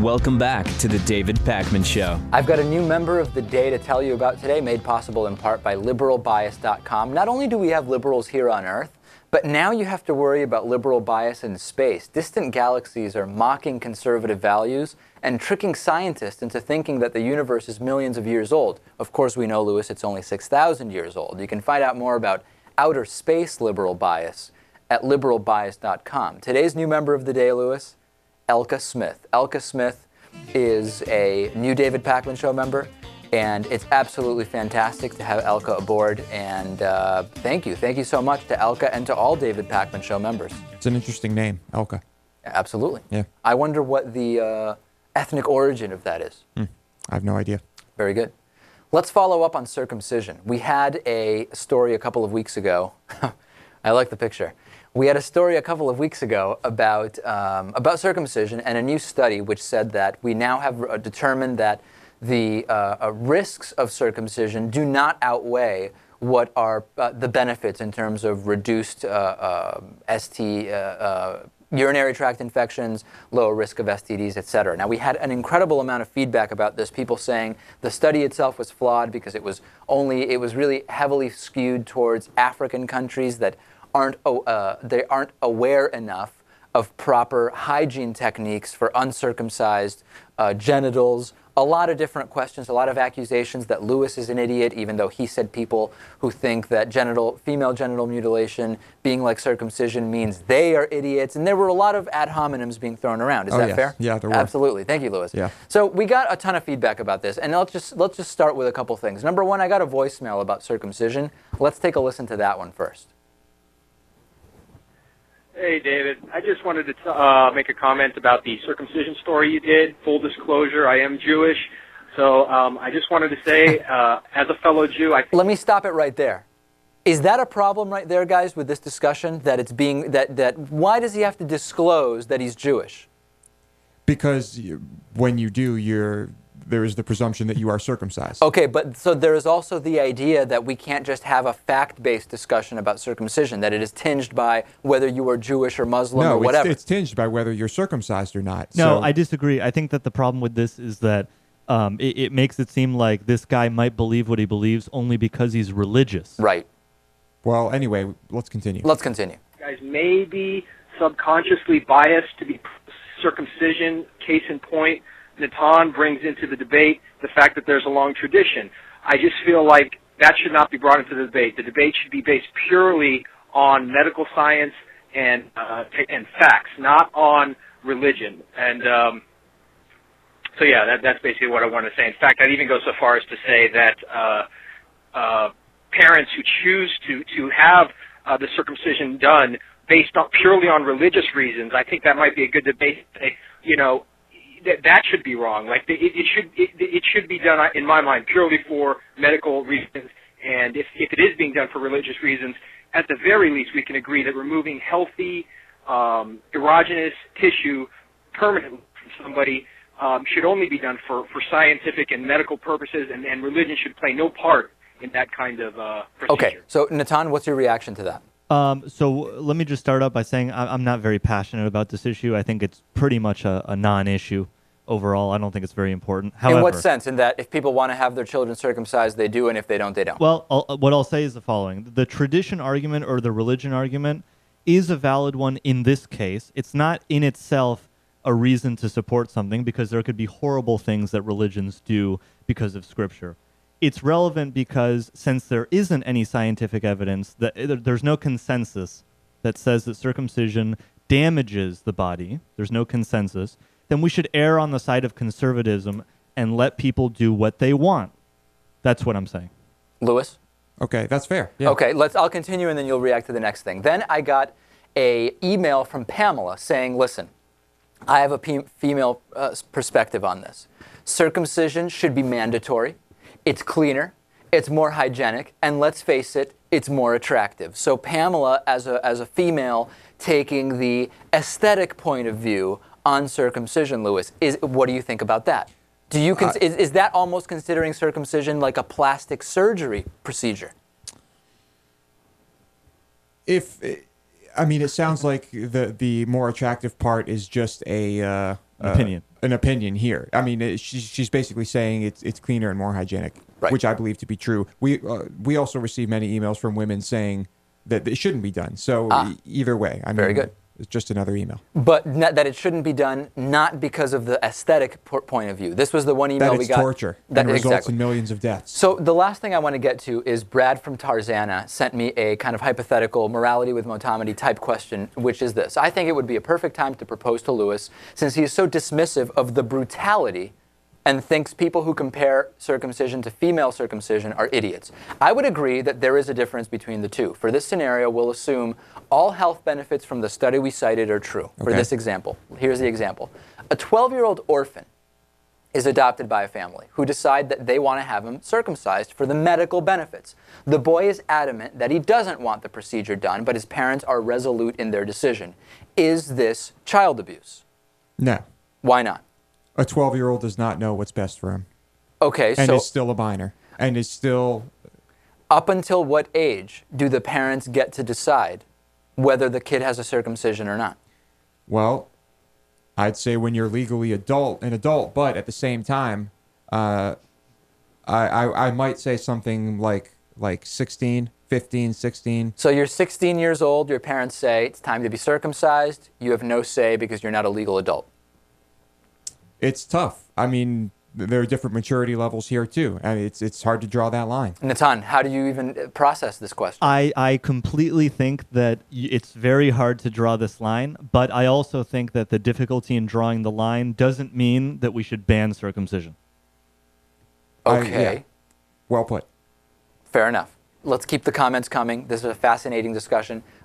Welcome back to the David Pakman Show. I've got a new member of the day to tell you about today, made possible in part by liberalbias.com. Not only do we have liberals here on Earth, but now you have to worry about liberal bias in space. Distant galaxies are mocking conservative values and tricking scientists into thinking that the universe is millions of years old. Of course, we know, Lewis, it's only 6,000 years old. You can find out more about outer space liberal bias at liberalbias.com. Today's new member of the day, Lewis, Elka Smith. Elka Smith is a new David Pakman Show member, and it's absolutely fantastic to have Elka aboard. And thank you. Thank you so much to Elka and to all David Pakman Show members. It's an interesting name, Elka. Absolutely. Yeah. I wonder what the ethnic origin of that is. I have no idea. Very good. Let's follow up on circumcision. We had a story a couple of weeks ago. I like the picture. We had a story a couple of weeks ago about circumcision and a new study which said that we now have determined that the risks of circumcision do not outweigh what are the benefits in terms of reduced urinary tract infections, lower risk of STDs, etc. Now, we had an incredible amount of feedback about this, people saying the study itself was flawed because it was really heavily skewed towards African countries that aren't aware enough of proper hygiene techniques for uncircumcised genitals. A lot of different questions, a lot of accusations that Lewis is an idiot, even though he said people who think that female genital mutilation being like circumcision means they are idiots. And there were a lot of ad hominems being thrown around. Is that fair? Yeah, there were. Absolutely. Thank you, Lewis. Yeah. So we got a ton of feedback about this, and let's just start with a couple things. Number one, I got a voicemail about circumcision. Let's take a listen to that one first. Hey, David. I just wanted to make a comment about the circumcision story you did. Full disclosure, I am Jewish. So I just wanted to say, as a fellow Jew, Let me stop it right there. Is that a problem right there, guys, with this discussion? That it's being why does he have to disclose that he's Jewish? Because when you do, there is the presumption that you are circumcised. Okay, but so there is also the idea that we can't just have a fact-based discussion about circumcision, that it is tinged by whether you are Jewish or Muslim or whatever. No, it's tinged by whether you're circumcised or not. No, I disagree. I think that the problem with this is that it makes it seem like this guy might believe what he believes only because he's religious. Right. Well, anyway, let's continue. Let's continue. Guys may be subconsciously biased to be circumcision. Case in point, Natan brings into the debate the fact that there's a long tradition. I just feel like that should not be brought into the debate. The debate should be based purely on medical science and facts, not on religion. And so, yeah, that's basically what I want to say. In fact, I'd even go so far as to say that parents who choose to have the circumcision done based purely on religious reasons, I think that might be a good debate. That should be wrong. Like it should be done, in my mind, purely for medical reasons. And if it is being done for religious reasons, at the very least, we can agree that removing healthy erogenous tissue permanently from somebody should only be done for scientific and medical purposes, and religion should play no part in that kind of procedure. Okay, so Natan, what's your reaction to that? So let me just start out by saying I'm not very passionate about this issue. I think it's pretty much a non-issue overall. I don't think it's very important. However, in what sense? In that if people want to have their children circumcised, they do, and if they don't, they don't. Well, what I'll say is the following. The tradition argument or the religion argument is a valid one in this case. It's not in itself a reason to support something because there could be horrible things that religions do because of Scripture. It's relevant because since there isn't any scientific evidence, that there's no consensus that says that circumcision damages the body, there's no consensus, then we should err on the side of conservatism and let people do what they want. That's what I'm saying. Lewis? Okay, that's fair. Yeah. Okay, I'll continue and then you'll react to the next thing. Then I got an email from Pamela saying, listen, I have a female perspective on this. Circumcision should be mandatory. It's cleaner, it's more hygienic, and let's face it, it's more attractive. So Pamela, as a female, taking the aesthetic point of view on circumcision, Lewis, what do you think about that? Do you is that almost considering circumcision like a plastic surgery procedure? I mean, it sounds like the more attractive part is just a an opinion here. I mean, she's basically saying it's cleaner and more hygienic, Right. which I believe to be true. We also receive many emails from women saying that it shouldn't be done. So either way, I mean, Very good. It's just another email. But that it shouldn't be done, not because of the aesthetic point of view. This was the one email That we it's got. torture and results in millions of deaths. So the last thing I want to get to is Brad from Tarzana sent me a kind of hypothetical morality with motomedy type question, which is this. I think it would be a perfect time to propose to Lewis, since he is so dismissive of the brutality and thinks people who compare circumcision to female circumcision are idiots. I would agree that there is a difference between the two. For this scenario, we'll assume all health benefits from the study we cited are true. For this example, here's the example. A 12-year-old orphan is adopted by a family who decide that they want to have him circumcised for the medical benefits. The boy is adamant that he doesn't want the procedure done, but his parents are resolute in their decision. Is this child abuse? No. Why not? A 12-year-old does not know what's best for him. Okay, And so is still a minor. And is still... up until what age do the parents get to decide whether the kid has a circumcision or not? Well, I'd say when you're legally an adult, but at the same time, I might say something like 16, 15, 16. So you're 16 years old, your parents say it's time to be circumcised, you have no say because you're not a legal adult. It's tough. I mean, there are different maturity levels here too, and it's hard to draw that line. Natan, how do you even process this question? I completely think that it's very hard to draw this line, but I also think that the difficulty in drawing the line doesn't mean that we should ban circumcision. Okay. Yeah. Well put. Fair enough. Let's keep the comments coming. This is a fascinating discussion.